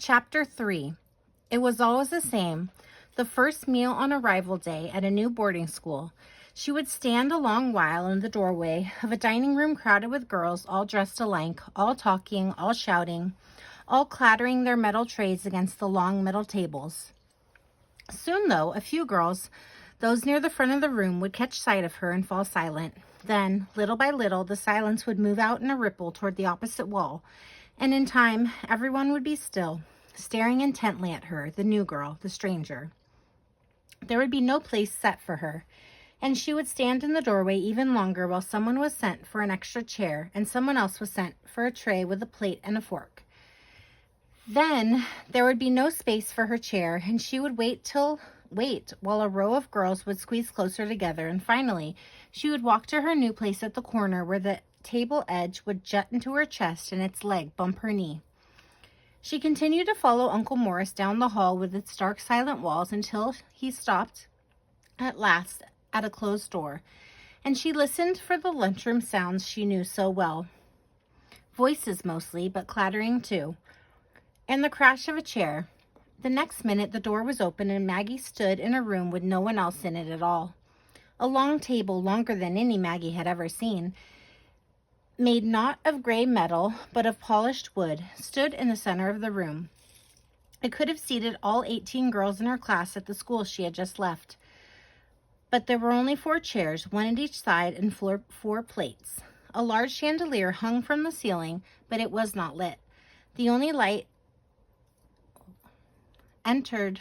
Chapter 3. It was always the same. The first meal on arrival day at a new boarding school. She would stand a long while in the doorway of a dining room crowded with girls all dressed alike, all talking, all shouting, all clattering their metal trays against the long metal tables. Soon, though, a few girls, those near the front of the room, would catch sight of her and fall silent. Then, little by little, the silence would move out in a ripple toward the opposite wall, and in time, everyone would be still, staring intently at her, the new girl, the stranger. There would be no place set for her, and she would stand in the doorway even longer while someone was sent for an extra chair and someone else was sent for a tray with a plate and a fork. Then there would be no space for her chair, and she would wait while a row of girls would squeeze closer together, and finally she would walk to her new place at the corner where the table edge would jut into her chest and its leg bump her knee. She continued to follow Uncle Morris down the hall with its dark, silent walls until he stopped at last at a closed door, and she listened for the lunchroom sounds she knew so well. Voices mostly, but clattering too, and the crash of a chair. The next minute the door was open and Maggie stood in a room with no one else in it at all. A long table, longer than any Maggie had ever seen, made not of gray metal, but of polished wood, stood in the center of the room. It could have seated all 18 girls in her class at the school she had just left. But there were only 4 chairs, one at each side, and 4 plates. A large chandelier hung from the ceiling, but it was not lit. The only light entered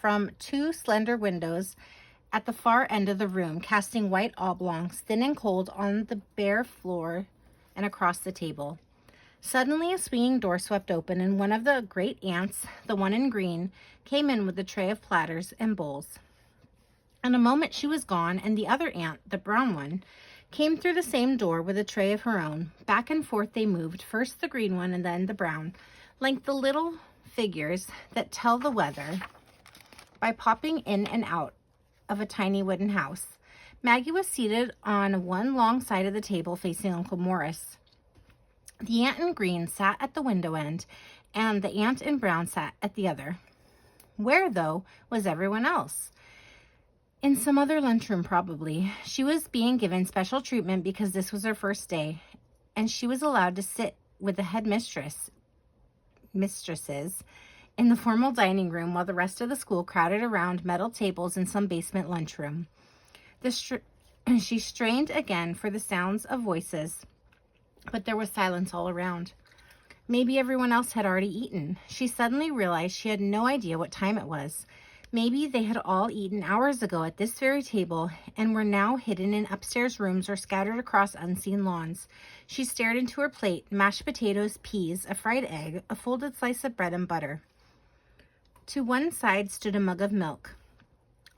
from 2 slender windows at the far end of the room, casting white oblongs, thin and cold, on the bare floor and across the table. Suddenly a swinging door swept open, and one of the great aunts, the one in green, came in with a tray of platters and bowls. In a moment she was gone, and the other aunt, the brown one, came through the same door with a tray of her own. Back and forth they moved, first the green one and then the brown, like the little figures that tell the weather by popping in and out of a tiny wooden house. Maggie was seated on one long side of the table facing Uncle Morris. The aunt in green sat at the window end, and the aunt in brown sat at the other. Where, though, was everyone else? In some other lunchroom, probably. She was being given special treatment because this was her first day, and she was allowed to sit with the mistresses in the formal dining room while the rest of the school crowded around metal tables in some basement lunchroom. She strained again for the sounds of voices, but there was silence all around. Maybe everyone else had already eaten. She suddenly realized she had no idea what time it was. Maybe they had all eaten hours ago at this very table and were now hidden in upstairs rooms or scattered across unseen lawns. She stared into her plate: mashed potatoes, peas, a fried egg, a folded slice of bread and butter. To one side stood a mug of milk.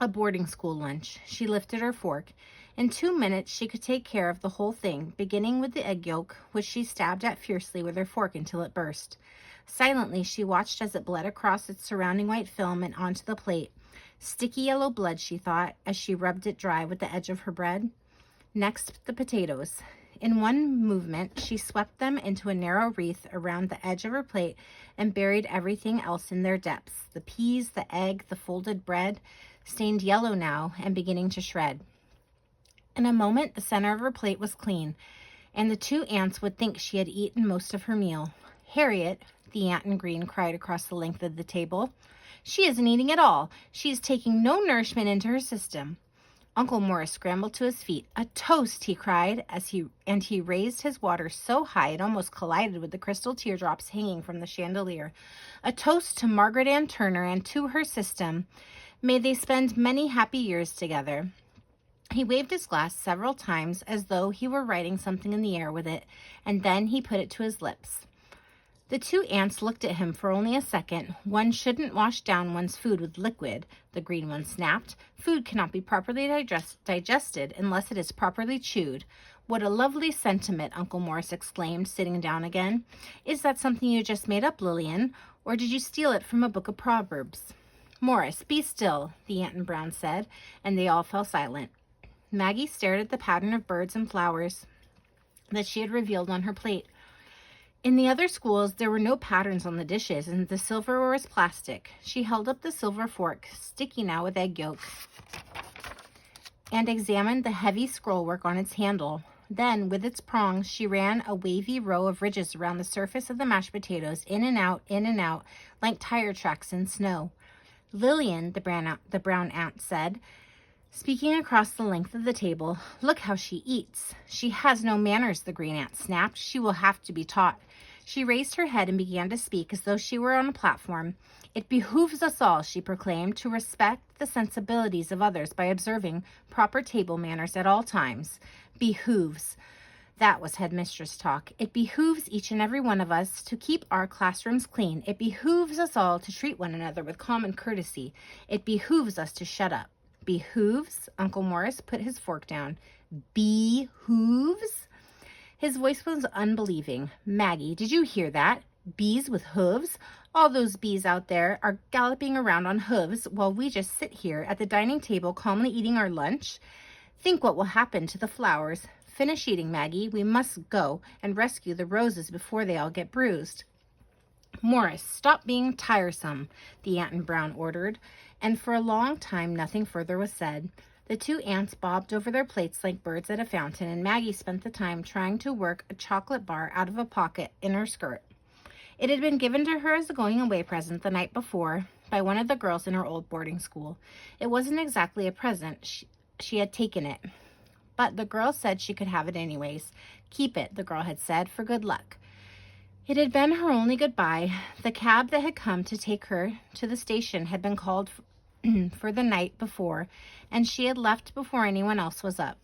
A boarding school lunch. She lifted her fork. In 2 minutes, she could take care of the whole thing, beginning with the egg yolk, which she stabbed at fiercely with her fork until it burst. Silently, she watched as it bled across its surrounding white film and onto the plate. Sticky yellow blood, she thought, as she rubbed it dry with the edge of her bread. Next, the potatoes. In one movement, she swept them into a narrow wreath around the edge of her plate and buried everything else in their depths. The peas, the egg, the folded bread, stained yellow now and beginning to shred. In a moment, the center of her plate was clean, and the 2 aunts would think she had eaten most of her meal. "Harriet," the aunt in green cried across the length of the table, "she isn't eating at all. She is taking no nourishment into her system." Uncle Morris scrambled to his feet. "A toast!" he cried, and he raised his water so high it almost collided with the crystal teardrops hanging from the chandelier. "A toast to Margaret Ann Turner and to her system. May they spend many happy years together." He waved his glass several times as though he were writing something in the air with it, and then he put it to his lips. The 2 aunts looked at him for only a second. "One shouldn't wash down one's food with liquid," the green one snapped. "Food cannot be properly digested unless it is properly chewed." "What a lovely sentiment," Uncle Morris exclaimed, sitting down again. "Is that something you just made up, Lillian, or did you steal it from a book of Proverbs?" "Morris, be still," the aunt in brown said, and they all fell silent. Maggie stared at the pattern of birds and flowers that she had revealed on her plate. In the other schools, there were no patterns on the dishes, and the silverware was plastic. She held up the silver fork, sticky now with egg yolk, and examined the heavy scrollwork on its handle. Then, with its prongs, she ran a wavy row of ridges around the surface of the mashed potatoes, in and out, like tire tracks in snow. Lillian, the brown ant said, speaking across the length of the table, "Look how she eats." "She has no manners," the green ant snapped. "She will have to be taught." She raised her head and began to speak as though she were on a platform. "It behooves us all," she proclaimed, "to respect the sensibilities of others by observing proper table manners at all times." Behooves. That was headmistress talk. "It behooves each and every one of us to keep our classrooms clean. It behooves us all to treat one another with common courtesy. It behooves us to shut up." Behooves? Uncle Morris put his fork down. Behooves? His voice was unbelieving. "Maggie, did you hear that? Bees with hooves? All those bees out there are galloping around on hooves while we just sit here at the dining table calmly eating our lunch. Think what will happen to the flowers. Finish eating, Maggie. We must go and rescue the roses before they all get bruised." "Morris, stop being tiresome," the ant in brown ordered, and for a long time nothing further was said. The two ants bobbed over their plates like birds at a fountain, and Maggie spent the time trying to work a chocolate bar out of a pocket in her skirt. It had been given to her as a going-away present the night before by one of the girls in her old boarding school. It wasn't exactly a present. She had taken it, but the girl said she could have it anyways. "Keep it," the girl had said, "for good luck." It had been her only goodbye. The cab that had come to take her to the station had been called for the night before, and she had left before anyone else was up.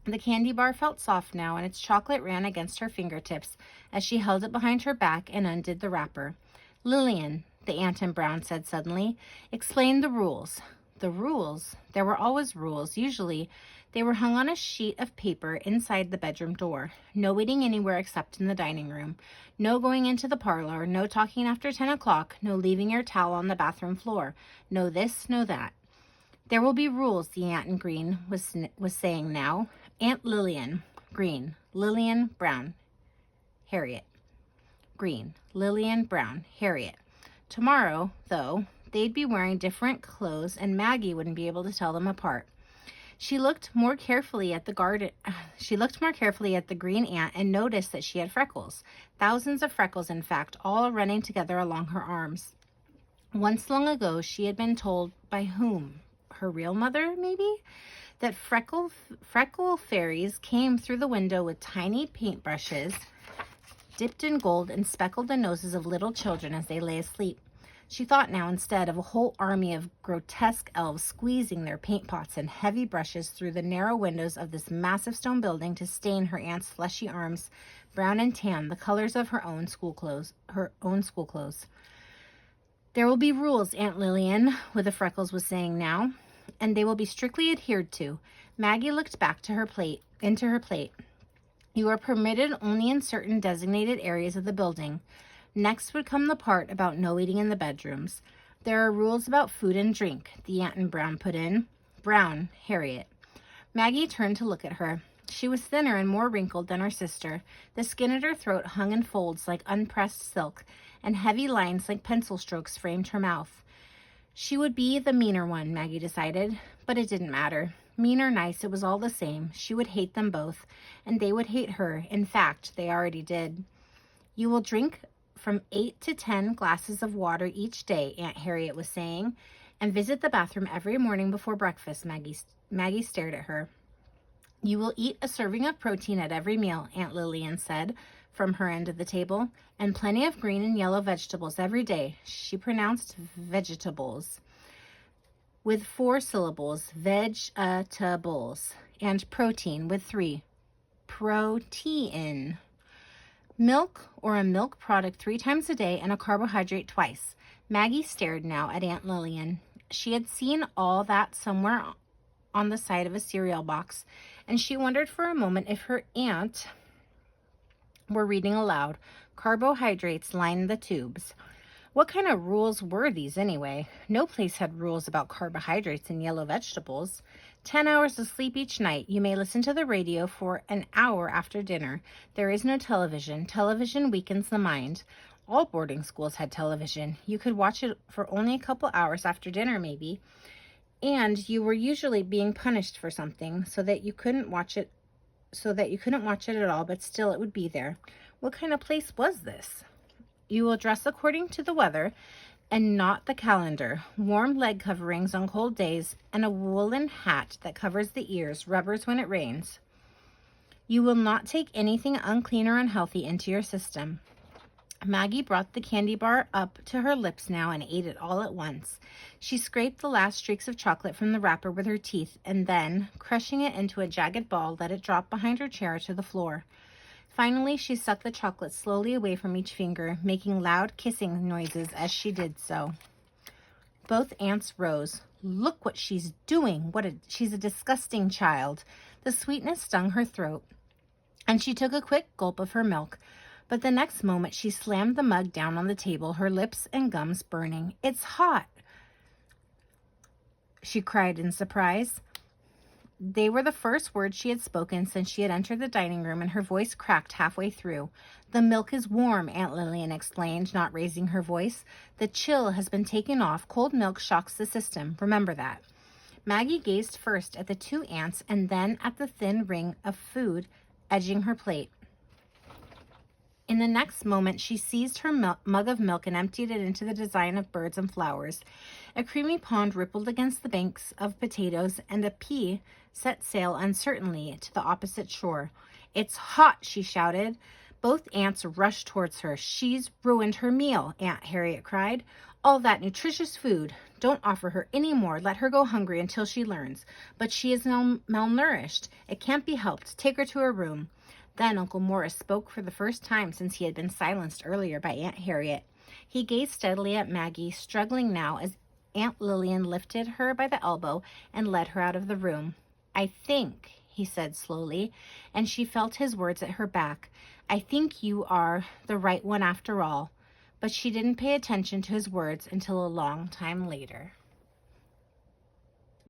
The candy bar felt soft now, and its chocolate ran against her fingertips as she held it behind her back and undid the wrapper. "Lillian," the ant in brown said suddenly, "explain the rules." The rules? There were always rules. Usually, they were hung on a sheet of paper inside the bedroom door. No eating anywhere except in the dining room. No going into the parlor. No talking after 10 o'clock. No leaving your towel on the bathroom floor. No this, no that. "There will be rules," the ant in green was saying now. "Aunt Lillian." Green. "Lillian, brown." "Harriet." Green. "Lillian, brown." "Harriet." Tomorrow, though, they'd be wearing different clothes, and Maggie wouldn't be able to tell them apart. She looked more carefully at the green ant and noticed that she had freckles. Thousands of freckles, in fact, all running together along her arms. Once long ago, she had been told by whom? Her real mother, maybe? That freckle fairies came through the window with tiny paintbrushes dipped in gold and speckled the noses of little children as they lay asleep. She thought now instead of a whole army of grotesque elves squeezing their paint pots and heavy brushes through the narrow windows of this massive stone building to stain her aunt's fleshy arms, brown and tan, the colors of her own school clothes. "There will be rules," Aunt Lillian with the freckles was saying now, "and they will be strictly adhered to." Maggie looked back into her plate. "You are permitted only in certain designated areas of the building." Next would come the part about no eating in the bedrooms. "There are rules about food and drink," the ant in brown put in. Brown, Harriet. Maggie turned to look at her. She was thinner and more wrinkled than her sister. The skin at her throat hung in folds like unpressed silk, and heavy lines like pencil strokes framed her mouth. She would be the meaner one, Maggie decided, but it didn't matter. Mean or nice, it was all the same. She would hate them both, and they would hate her. In fact, they already did. "You will drink from 8 to 10 glasses of water each day," Aunt Harriet was saying, "and visit the bathroom every morning before breakfast." Maggie stared at her. "You will eat a serving of protein at every meal," Aunt Lillian said from her end of the table, "and plenty of green and yellow vegetables every day." She pronounced vegetables with 4 syllables, vegetables, and protein with 3, protein. "Milk or a milk product 3 times a day and a carbohydrate twice." Maggie stared now at Aunt Lillian. She had seen all that somewhere on the side of a cereal box, and she wondered for a moment if her aunt were reading aloud. Carbohydrates lined the tubes. What kind of rules were these anyway? No place had rules about carbohydrates and yellow vegetables. 10 hours of sleep each night. You may listen to the radio for an hour after dinner. There is no television. Television weakens the mind. All boarding schools had television. You could watch it for only a couple hours after dinner, maybe. And you were usually being punished for something so that you couldn't watch it at all, but still it would be there. What kind of place was this? You will dress according to the weather and not the calendar. Warm leg coverings on cold days and a woolen hat that covers the ears, rubbers when it rains. You will not take anything unclean or unhealthy into your system. Maggie brought the candy bar up to her lips now and ate it all at once. She scraped the last streaks of chocolate from the wrapper with her teeth and then, crushing it into a jagged ball, let it drop behind her chair to the floor. Finally, she sucked the chocolate slowly away from each finger, making loud kissing noises as she did so. Both aunts rose. Look what she's doing. She's a disgusting child. The sweetness stung her throat, and she took a quick gulp of her milk. But the next moment she slammed the mug down on the table, her lips and gums burning. It's hot, she cried in surprise. They were the first words she had spoken since she had entered the dining room, and her voice cracked halfway through. The milk is warm, Aunt Lillian explained, not raising her voice. The chill has been taken off. Cold milk shocks the system. Remember that. Maggie gazed first at the two aunts and then at the thin ring of food edging her plate. In the next moment, she seized her mug of milk and emptied it into the design of birds and flowers. A creamy pond rippled against the banks of potatoes, and a pea set sail uncertainly to the opposite shore. It's hot, she shouted. Both aunts rushed towards her. She's ruined her meal, Aunt Harriet cried. All that nutritious food. Don't offer her any more. Let her go hungry until she learns. But she is now malnourished. It can't be helped. Take her to her room. Then Uncle Morris spoke for the first time since he had been silenced earlier by Aunt Harriet. He gazed steadily at Maggie, struggling now as Aunt Lillian lifted her by the elbow and led her out of the room. I think, he said slowly, and she felt his words at her back, I think you are the right one after all. But she didn't pay attention to his words until a long time later.